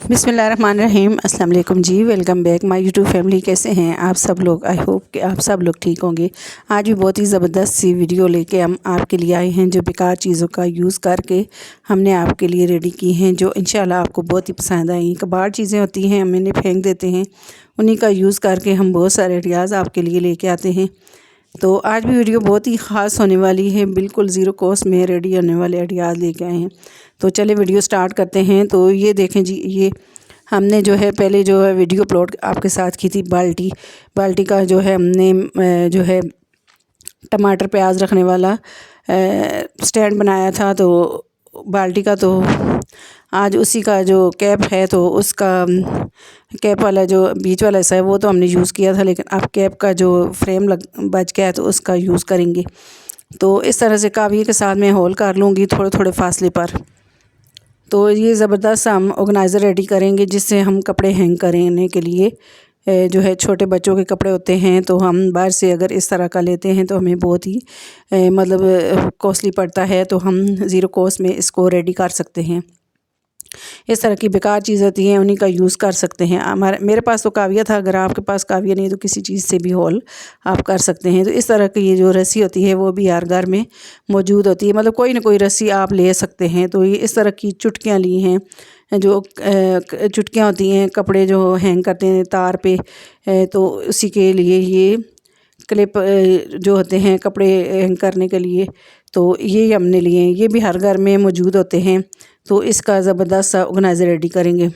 बिस्मिल्लाहिर्रहमानिर्रहीम। अस्सलाम वालेकुम जी, welcome back my YouTube family. कैसे हैं आप सब लोग? आई होप कि आप सब लोग ठीक होंगे। आज भी बहुत ही ज़बरदस्त सी वीडियो लेके हम आपके लिए आए हैं, जो बेकार चीज़ों का यूज़ करके हमने आपके लिए रेडी की हैं, जो इंशाल्लाह आपको बहुत ही पसंद आएंगी। कबाड़ चीज़ें होती हैं, हम इन्हें फेंक देते हैं, उन्हीं का यूज़ करके हम बहुत सारे आइडियाज़ आपके लिए लेके आते हैं। तो आज भी वीडियो बहुत ही ख़ास होने वाली है, बिल्कुल ज़ीरो कॉस्ट में रेडी होने वाले आइडियाज़ लेके आए हैं। तो चले वीडियो स्टार्ट करते हैं। तो ये देखें जी, ये हमने जो है पहले जो है वीडियो अपलोड आपके साथ की थी बाल्टी का जो है हमने जो है टमाटर प्याज रखने वाला स्टैंड बनाया था। तो बाल्टी का तो आज उसी का जो कैप है, तो उसका कैप वाला जो बीच वाला हिस्सा है वो तो हमने यूज़ किया था, लेकिन अब कैप का जो फ्रेम बच गया है तो उसका यूज़ करेंगे। तो इस तरह से काविये के साथ मैं होल कर लूँगी थोड़े थोड़े फासले पर। तो ये ज़बरदस्त हम ऑर्गेनाइज़र रेडी करेंगे, जिससे हम कपड़े हैंग करने के लिए जो है छोटे बच्चों के कपड़े होते हैं, तो हम बाहर से अगर इस तरह का लेते हैं तो हमें बहुत ही मतलब कॉस्टली पड़ता है। तो हम ज़ीरो कॉस्ट में इसको रेडी कर सकते हैं। इस तरह की बेकार चीज़ होती हैं, उन्हीं का यूज़ कर सकते हैं। मेरे पास तो काविया था, अगर आपके पास काविया नहीं तो किसी चीज़ से भी होल आप कर सकते हैं। तो इस तरह की ये जो रस्सी होती है वो भी हर घर में मौजूद होती है, मतलब कोई ना कोई रस्सी आप ले सकते हैं। तो ये इस तरह की चुटकियाँ ली हैं, जो चुटकियाँ होती हैं कपड़े जो हैंग करते हैं तार पे, तो उसी के लिए ये क्लिप जो होते हैं कपड़े हैंग करने के लिए, तो ये हमने लिए हैं। ये भी हर घर में मौजूद होते हैं। तो इसका ज़बरदस्त सा ऑर्गेनाइज़र रेडी करेंगे।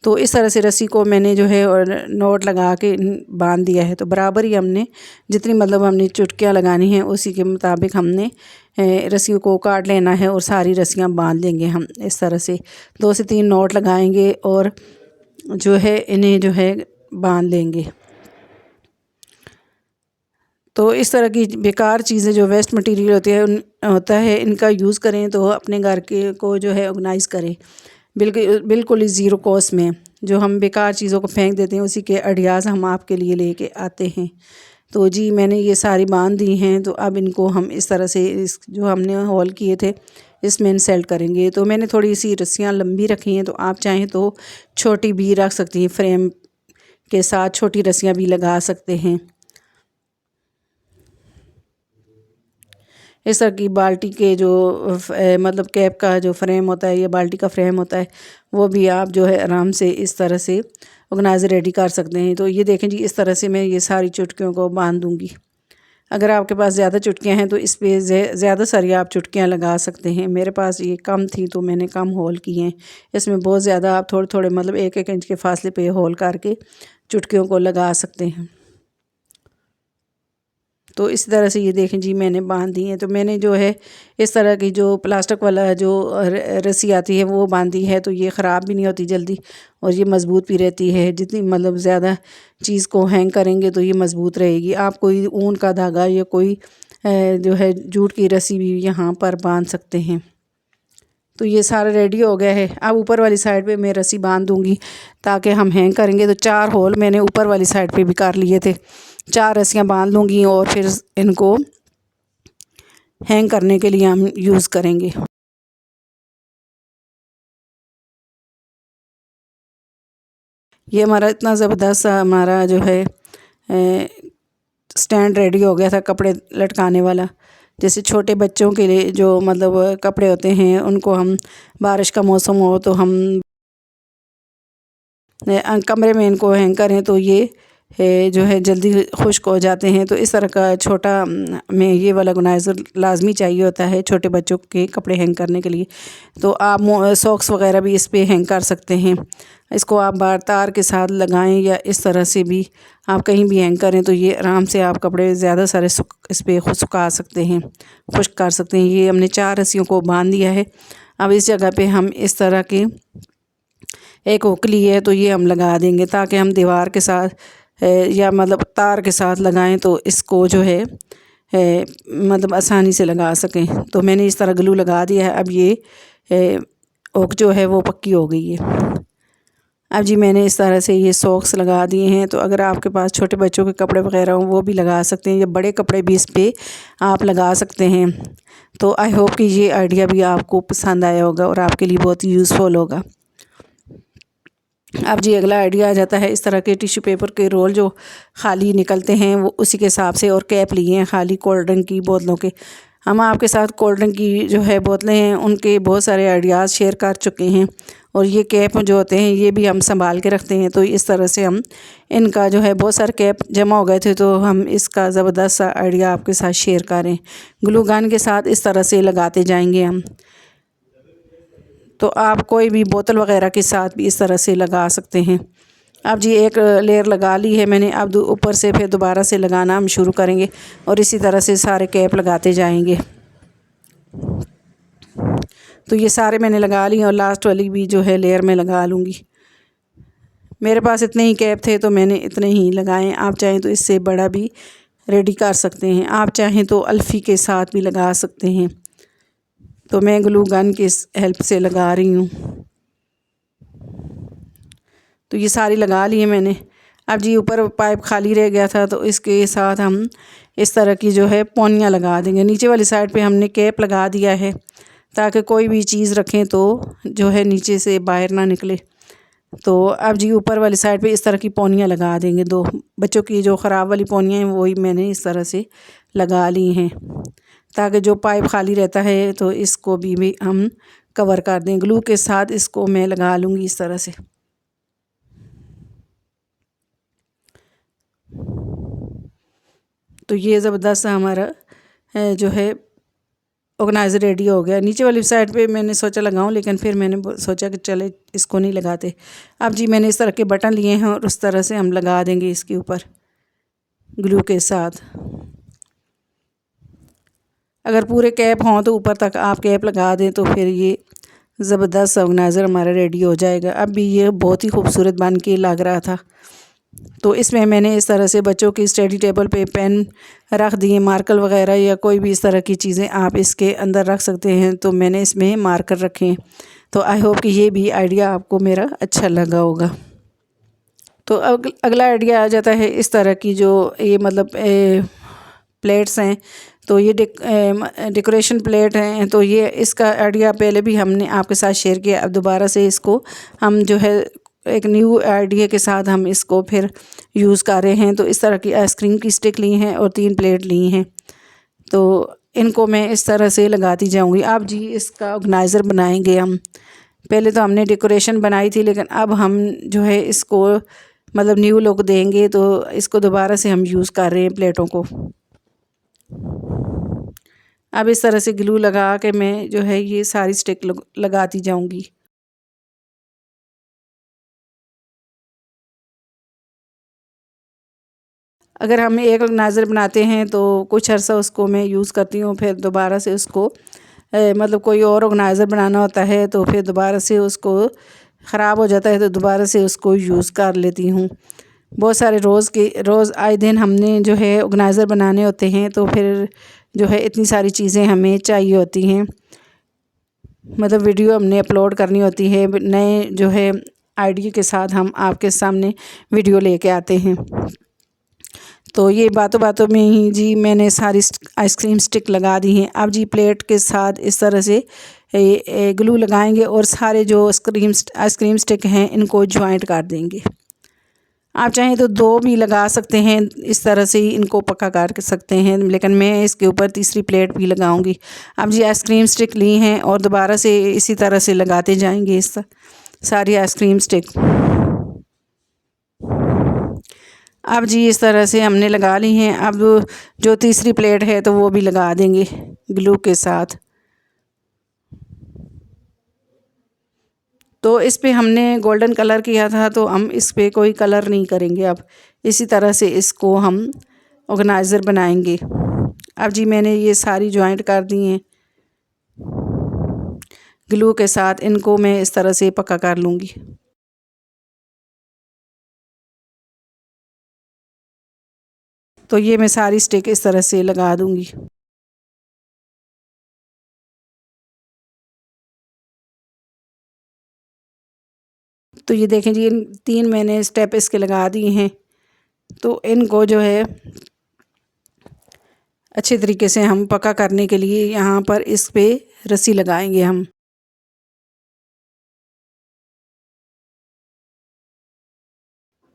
तो इस तरह से रस्सी को मैंने जो है और नोट लगा के बांध दिया है। तो बराबर ही हमने जितनी मतलब हमने चुटकियाँ लगानी हैं उसी के मुताबिक हमने रस्सियों को काट लेना है और सारी रस्सियाँ बांध लेंगे। हम इस तरह से 2 से 3 नोट लगाएंगे और जो है इन्हें जो है बांध लेंगे। तो इस तरह की बेकार चीज़ें जो वेस्ट मटेरियल होता है इनका यूज़ करें, तो अपने घर के को जो है ऑर्गेनाइज़ करें बिल्कुल ही ज़ीरो कॉस्ट में। जो हम बेकार चीज़ों को फेंक देते हैं उसी के आइडियाज़ हम आपके लिए लेके आते हैं। तो जी मैंने ये सारी बांध दी हैं। तो अब इनको हम इस तरह से इस जो हमने होल किए थे इसमें इंसर्ट करेंगे। तो मैंने थोड़ी सी रस्सियाँ लंबी रखी हैं, तो आप चाहें तो छोटी भी रख सकती हैं, फ्रेम के साथ छोटी रस्सियाँ भी लगा सकते हैं। इस तरह की बाल्टी के जो मतलब कैप का जो फ्रेम होता है या बाल्टी का फ्रेम होता है वो भी आप जो है आराम से इस तरह से ऑर्गेनाइज़र रेडी कर सकते हैं। तो ये देखें जी, इस तरह से मैं ये सारी चुटकियों को बांध दूँगी। अगर आपके पास ज़्यादा चुटकियाँ हैं तो इस पर ज़्यादा सारी आप चुटकियाँ लगा सकते हैं। मेरे पास ये कम थी तो मैंने कम होल किए हैं। इसमें बहुत ज़्यादा आप थोड़े थोड़े मतलब 1-1 इंच के फासले पे होल करके चुटकियों को लगा सकते हैं। तो इस तरह से ये देखें जी मैंने बांध दी है। तो मैंने जो है इस तरह की जो प्लास्टिक वाला जो रस्सी आती है वो बांधी है, तो ये ख़राब भी नहीं होती जल्दी और ये मज़बूत भी रहती है। जितनी मतलब ज़्यादा चीज़ को हैंग करेंगे तो ये मज़बूत रहेगी। आप कोई ऊन का धागा या कोई जो है जूट की रस्सी भी यहाँ पर बांध सकते हैं। तो ये सारा रेडी हो गया है। अब ऊपर वाली साइड पे मैं रस्सी बांध दूँगी ताकि हम हैंग करेंगे। तो 4 होल मैंने ऊपर वाली साइड पे भी कर लिए थे। 4 रस्सियाँ बांध लूँगी और फिर इनको हैंग करने के लिए हम यूज़ करेंगे। ये हमारा इतना ज़बरदस्त हमारा जो है स्टैंड रेडी हो गया था कपड़े लटकाने वाला। जैसे छोटे बच्चों के लिए जो मतलब कपड़े होते हैं, उनको हम बारिश का मौसम हो तो हम कमरे में इनको हैंग करें तो ये जो है जल्दी खुश्क हो जाते हैं। तो इस तरह का छोटा में ये वाला ऑर्गेनाइज़र लाजमी चाहिए होता है छोटे बच्चों के कपड़े हैंग करने के लिए। तो आप सॉक्स वगैरह भी इस पे हैंग कर सकते हैं। इसको आप बार तार के साथ लगाएं या इस तरह से भी आप कहीं भी हैंग करें, तो ये आराम से आप कपड़े ज़्यादा सारे इस पर सुखा सकते हैं, खुश्क कर सकते हैं। ये हमने 4 रस्सियों को बांध दिया है। अब इस जगह पे हम इस तरह के एक ओकली है तो ये हम लगा देंगे ताकि हम दीवार के साथ या मतलब तार के साथ लगाएं तो इसको जो है मतलब आसानी से लगा सकें। तो मैंने इस तरह ग्लू लगा दिया है। अब ये ओक जो है वो पक्की हो गई है। अब जी मैंने इस तरह से ये सॉक्स लगा दिए हैं। तो अगर आपके पास छोटे बच्चों के कपड़े वगैरह हों वो भी लगा सकते हैं, या बड़े कपड़े भी इस पर आप लगा सकते हैं। तो आई होप कि ये आइडिया भी आपको पसंद आया होगा और आपके लिए बहुत यूज़फुल होगा। अब जी अगला आइडिया आ जाता है, इस तरह के टिश्यू पेपर के रोल जो खाली निकलते हैं वो उसी के हिसाब से, और कैप लिए हैं खाली कोल्ड ड्रिंक की बोतलों के। हम आपके साथ कोल्ड ड्रिंक की जो है बोतलें हैं उनके बहुत सारे आइडियाज़ शेयर कर चुके हैं, और ये कैप जो होते हैं ये भी हम संभाल के रखते हैं। तो इस तरह से हम इनका जो है बहुत सारे कैप जमा हो गए थे, तो हम इसका ज़बरदस्त सा आइडिया आपके साथ शेयर करें। ग्लू गन के साथ इस तरह से लगाते जाएंगे हम। तो आप कोई भी बोतल वगैरह के साथ भी इस तरह से लगा सकते हैं। अब जी एक लेयर लगा ली है मैंने, अब ऊपर से फिर दोबारा से लगाना हम शुरू करेंगे, और इसी तरह से सारे कैप लगाते जाएंगे। तो ये सारे मैंने लगा ली, और लास्ट वाली भी जो है लेयर में लगा लूँगी। मेरे पास इतने ही कैप थे तो मैंने इतने ही लगाए। आप चाहें तो इससे बड़ा भी रेडी कर सकते हैं, आप चाहें तो अल्फ़ी के साथ भी लगा सकते हैं। तो मैं ग्लू गन की हेल्प से लगा रही हूँ। तो ये सारी लगा ली है मैंने। अब जी ऊपर पाइप खाली रह गया था, तो इसके साथ हम इस तरह की जो है पोनियाँ लगा देंगे। नीचे वाली साइड पे हमने कैप लगा दिया है, ताकि कोई भी चीज़ रखें तो जो है नीचे से बाहर ना निकले। तो अब जी ऊपर वाली साइड पे इस तरह की पोनियाँ लगा देंगे। 2 बच्चों की जो ख़राब वाली पोनियाँ हैं वही मैंने इस तरह से लगा ली हैं, ताकि जो पाइप खाली रहता है तो इसको भी हम कवर कर दें। ग्लू के साथ इसको मैं लगा लूँगी इस तरह से। तो ये ज़बरदस्त हमारा जो है ऑर्गेनाइज़र रेडी हो गया। नीचे वाली साइड पे मैंने सोचा लगाऊं, लेकिन फिर मैंने सोचा कि चले इसको नहीं लगाते। अब जी मैंने इस तरह के बटन लिए हैं, और उस तरह से हम लगा देंगे इसके ऊपर ग्लू के साथ। अगर पूरे कैप हों तो ऊपर तक आप कैप लगा दें, तो फिर ये ज़बरदस्त ऑर्गेनाइज़र हमारा रेडी हो जाएगा। अब भी ये बहुत ही खूबसूरत बन के लग रहा था। तो इसमें मैंने इस तरह से बच्चों की स्टडी टेबल पे पेन रख दिए, मार्कर वगैरह या कोई भी इस तरह की चीज़ें आप इसके अंदर रख सकते हैं। तो मैंने इसमें मार्कर रखे। तो आई होप कि ये भी आइडिया आपको मेरा अच्छा लगा होगा। तो अगला आइडिया आ जाता है इस तरह की जो ये मतलब प्लेट्स हैं। तो ये डेकोरेशन प्लेट हैं। तो ये इसका आइडिया पहले भी हमने आपके साथ शेयर किया, अब दोबारा से इसको हम जो है एक न्यू आइडिया के साथ हम इसको फिर यूज़ कर रहे हैं। तो इस तरह की आइसक्रीम की स्टिक ली हैं और 3 प्लेट ली हैं। तो इनको मैं इस तरह से लगाती जाऊंगी। अब जी इसका ऑर्गेनाइज़र बनाएंगे हम। पहले तो हमने डेकोरेशन बनाई थी, लेकिन अब हम जो है इसको मतलब न्यू लुक देंगे, तो इसको दोबारा से हम यूज़ कर रहे हैं प्लेटों को। अब इस तरह से ग्लू लगा के मैं जो है ये सारी स्टिक लगाती जाऊंगी। अगर हम एक ऑर्गेनाइज़र बनाते हैं तो कुछ अर्सा उसको मैं यूज़ करती हूँ, फिर दोबारा से उसको मतलब कोई और ऑर्गेनाइज़र बनाना होता है तो फिर दोबारा से उसको ख़राब हो जाता है, तो दोबारा से उसको यूज़ कर लेती हूँ। बहुत सारे रोज़ आए दिन हमने जो है ऑर्गेनाइज़र बनाने होते हैं, तो फिर जो है इतनी सारी चीज़ें हमें चाहिए होती हैं। मतलब वीडियो हमने अपलोड करनी होती है, नए जो है आइडिया के साथ हम आपके सामने वीडियो लेके आते हैं। तो ये बातों बातों में ही जी मैंने सारी आइसक्रीम स्टिक लगा दी हैं। अब जी प्लेट के साथ इस तरह से ग्लू लगाएंगे, और सारे जो आइसक्रीम स्टिक हैं इनको ज्वाइंट कर देंगे। आप चाहें तो 2 भी लगा सकते हैं, इस तरह से ही इनको पक्का कर सकते हैं, लेकिन मैं इसके ऊपर तीसरी प्लेट भी लगाऊंगी। अब जी आइसक्रीम स्टिक ली हैं, और दोबारा से इसी तरह से लगाते जाएंगे इस सारी आइसक्रीम स्टिक। अब जी इस तरह से हमने लगा ली हैं। अब जो तीसरी प्लेट है तो वो भी लगा देंगे ग्लू के साथ। तो इस पे हमने गोल्डन कलर किया था, तो हम इस पे कोई कलर नहीं करेंगे। अब इसी तरह से इसको हम ऑर्गेनाइज़र बनाएंगे। अब जी मैंने ये सारी ज्वाइंट कर दी हैं ग्लू के साथ, इनको मैं इस तरह से पक्का कर लूँगी। तो ये मैं सारी स्टिक इस तरह से लगा दूँगी। तो ये देखें जी 3 मैंने स्टेप इसके लगा दिए हैं। तो इनको जो है अच्छे तरीके से हम पक्का करने के लिए यहाँ पर इस पे रस्सी लगाएंगे हम।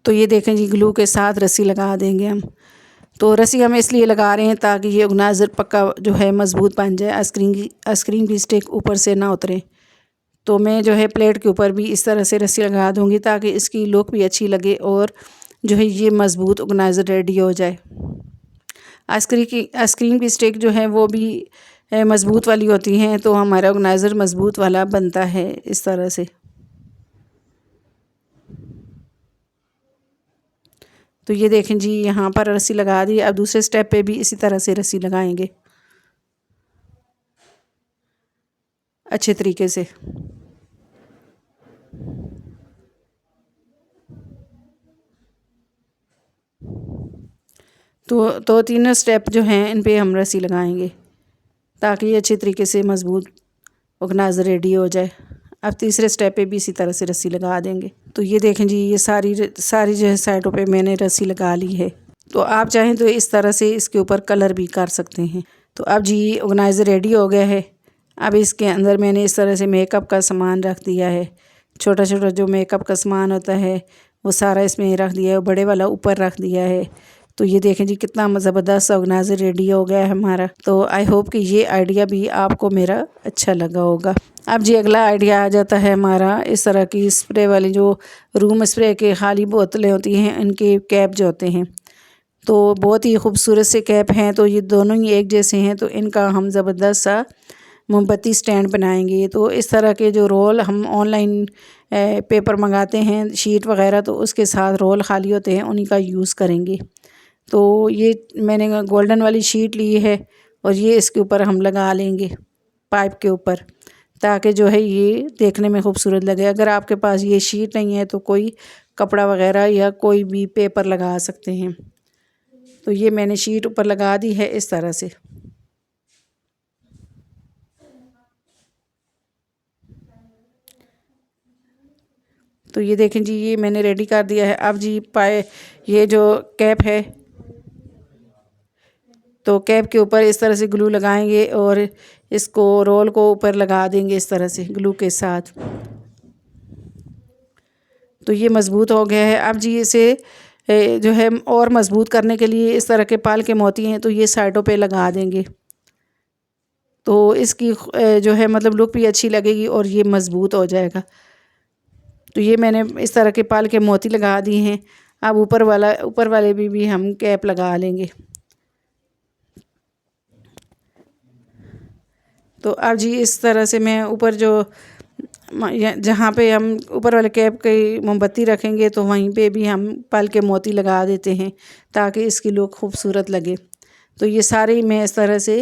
तो ये देखें जी, ग्लू के साथ रस्सी लगा देंगे हम। तो रस्सी हम इसलिए लगा रहे हैं ताकि ये ऑर्गेनाइज़र पक्का जो है मज़बूत बन जाए, आइसक्रीम की स्टिक ऊपर से ना उतरे। तो मैं जो है प्लेट के ऊपर भी इस तरह से रस्सी लगा दूँगी ताकि इसकी लुक भी अच्छी लगे और जो है ये मज़बूत ऑर्गेनाइज़र रेडी हो जाए। आइसक्रीम की स्टिक जो है वो भी मज़बूत वाली होती हैं, तो हमारा ऑर्गेनाइज़र मज़बूत वाला बनता है इस तरह से। तो ये देखें जी, यहाँ पर रस्सी लगा दी। अब दूसरे स्टेप पे भी इसी तरह से रस्सी लगाएंगे अच्छे तरीके से। तो तीनों स्टेप जो हैं इन पे हम रस्सी लगाएंगे ताकि ये अच्छे तरीके से मज़बूत ऑर्गेनाइज़र रेडी हो जाए। अब तीसरे स्टेप पे भी इसी तरह से रस्सी लगा देंगे। तो ये देखें जी, ये सारी जो है साइडों पे मैंने रस्सी लगा ली है। तो आप चाहें तो इस तरह से इसके ऊपर कलर भी कर सकते हैं। तो अब जी ऑर्गेनाइज़र रेडी हो गया है। अब इसके अंदर मैंने इस तरह से मेकअप का सामान रख दिया है। छोटा छोटा जो मेकअप का सामान होता है वो सारा इसमें रख दिया है, बड़े वाला ऊपर रख दिया है। तो ये देखें जी, कितना ज़बरदस्त ऑर्गेनाइज़र रेडी हो गया है हमारा। तो आई होप कि ये आइडिया भी आपको मेरा अच्छा लगा होगा। अब जी अगला आइडिया आ जाता है हमारा इस तरह की स्प्रे वाली, जो रूम स्प्रे के खाली बोतलें होती हैं, इनके कैप जो होते हैं, तो बहुत ही खूबसूरत से कैप हैं। तो ये दोनों ही एक जैसे हैं, तो इनका हम ज़बरदस्त सा मोमबत्ती स्टैंड बनाएंगे। तो इस तरह के जो रोल हम ऑनलाइन पेपर मंगाते हैं, शीट वगैरह, तो उसके साथ रोल खाली होते हैं, उन्हीं का यूज़ करेंगे। तो ये मैंने गोल्डन वाली शीट ली है और ये इसके ऊपर हम लगा लेंगे पाइप के ऊपर, ताकि जो है ये देखने में खूबसूरत लगे। अगर आपके पास ये शीट नहीं है तो कोई कपड़ा वगैरह या कोई भी पेपर लगा सकते हैं। तो ये मैंने शीट ऊपर लगा दी है इस तरह से। तो ये देखें जी, ये मैंने रेडी कर दिया है। अब जी ये जो कैप है, तो कैप के ऊपर इस तरह से ग्लू लगाएंगे और इसको रोल को ऊपर लगा देंगे इस तरह से ग्लू के साथ। तो ये मज़बूत हो गया है। अब जी इसे जो है और मज़बूत करने के लिए इस तरह के पाल के मोती हैं, तो ये साइडों पे लगा देंगे। तो इसकी जो है मतलब लुक भी अच्छी लगेगी और ये मज़बूत हो जाएगा। तो ये मैंने इस तरह के पाल के मोती लगा दिए हैं। अब ऊपर वाले भी हम कैप लगा लेंगे। तो अब जी इस तरह से मैं ऊपर जो जहाँ पे हम ऊपर वाले कैप की मोमबत्ती रखेंगे, तो वहीं पे भी हम पाल के मोती लगा देते हैं ताकि इसकी लुक खूबसूरत लगे। तो ये सारे मैं इस तरह से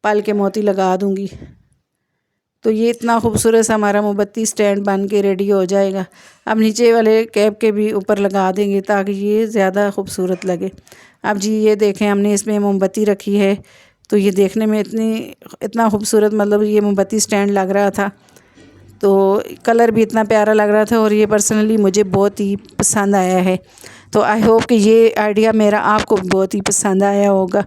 पाल के मोती लगा दूँगी। तो ये इतना खूबसूरत सा हमारा मोमबत्ती स्टैंड बन के रेडी हो जाएगा। अब नीचे वाले कैप के भी ऊपर लगा देंगे ताकि ये ज़्यादा खूबसूरत लगे। अब जी ये देखें, हमने इसमें मोमबत्ती रखी है, तो ये देखने में इतना खूबसूरत मतलब ये मोमबत्ती स्टैंड लग रहा था। तो कलर भी इतना प्यारा लग रहा था और ये पर्सनली मुझे बहुत ही पसंद आया है। तो आई होप कि ये आइडिया मेरा आपको बहुत ही पसंद आया होगा।